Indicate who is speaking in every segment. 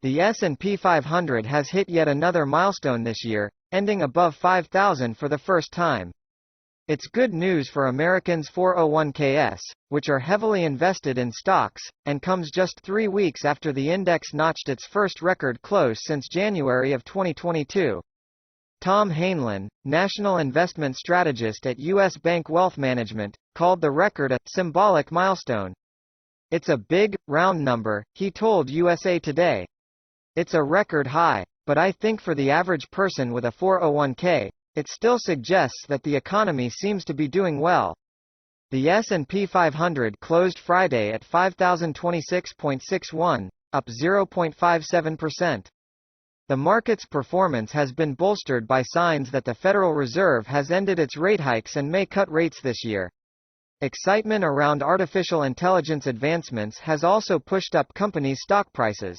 Speaker 1: The S&P 500 has hit yet another milestone this year, ending above 5,000 for the first time. It's good news for Americans' 401ks, which are heavily invested in stocks, and comes just 3 weeks after the index notched its first record close since January of 2022. Tom Hainlin, national investment strategist at U.S. Bank Wealth Management, called the record a symbolic milestone. "It's a big, round number," he told USA Today. "It's a record high, but I think for the average person with a 401k, it still suggests that the economy seems to be doing well." The S&P 500 closed Friday at 5,026.61, up 0.57%. The market's performance has been bolstered by signs that the Federal Reserve has ended its rate hikes and may cut rates this year. Excitement around artificial intelligence advancements has also pushed up companies' stock prices.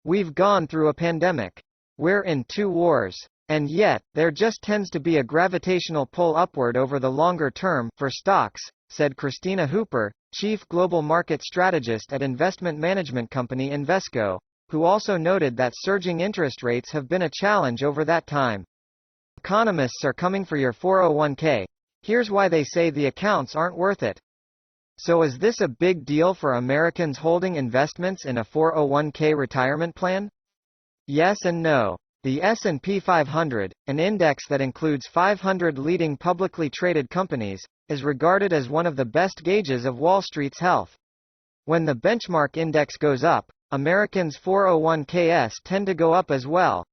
Speaker 1: "We've gone through a pandemic. We're in 2 wars. And yet, there just tends to be a gravitational pull upward over the longer term for stocks," said Christina Hooper, chief global market strategist at investment management company Invesco, who also noted that surging interest rates have been a challenge over that time. "Economists are coming for your 401k. Here's why they say the accounts aren't worth it." So is this a big deal for Americans holding investments in a 401k retirement plan? Yes and no. The S&P 500, an index that includes 500 leading publicly traded companies, is regarded as one of the best gauges of Wall Street's health. When the benchmark index goes up, Americans' 401ks tend to go up as well.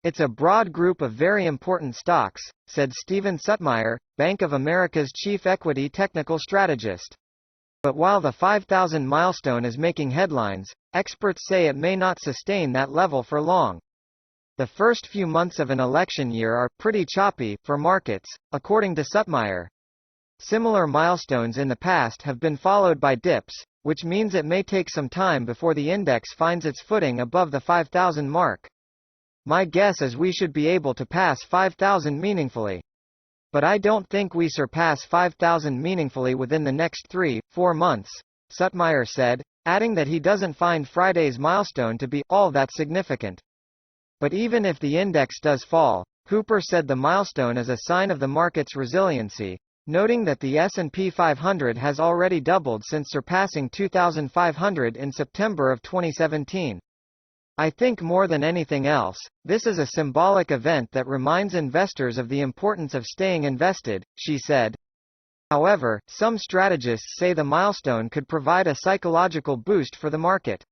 Speaker 1: "It's a broad group of very important stocks," said Stephen Sutmeyer, Bank of America's chief equity technical strategist. But while the 5,000 milestone is making headlines, experts say it may not sustain that level for long. The first few months of an election year are pretty choppy for markets, according to Sutmeyer. Similar milestones in the past have been followed by dips, which means it may take some time before the index finds its footing above the 5,000 mark. "My guess is we should be able to pass 5,000 meaningfully. But I don't think we surpass 5,000 meaningfully within the next 3-4 months," Sutmeyer said, adding that he doesn't find Friday's milestone to be all that significant. But even if the index does fall, Hooper said the milestone is a sign of the market's resiliency, noting that the S&P 500 has already doubled since surpassing 2,500 in September of 2017. "I think more than anything else, this is a symbolic event that reminds investors of the importance of staying invested," she said. However, some strategists say the milestone could provide a psychological boost for the market.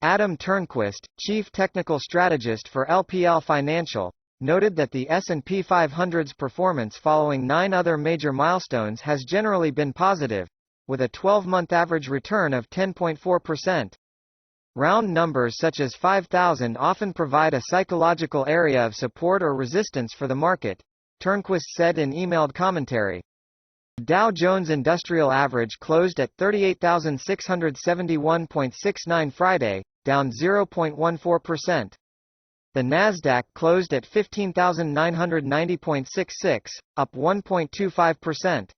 Speaker 1: Adam Turnquist, chief technical strategist for LPL Financial, noted that the S&P 500's performance following 9 other major milestones has generally been positive, with a 12-month average return of 10.4%. Round numbers such as 5,000 often provide a psychological area of support or resistance for the market, Turnquist said in emailed commentary. The Dow Jones Industrial Average closed at 38,671.69 Friday, down 0.14%. The Nasdaq closed at 15,990.66, up 1.25%.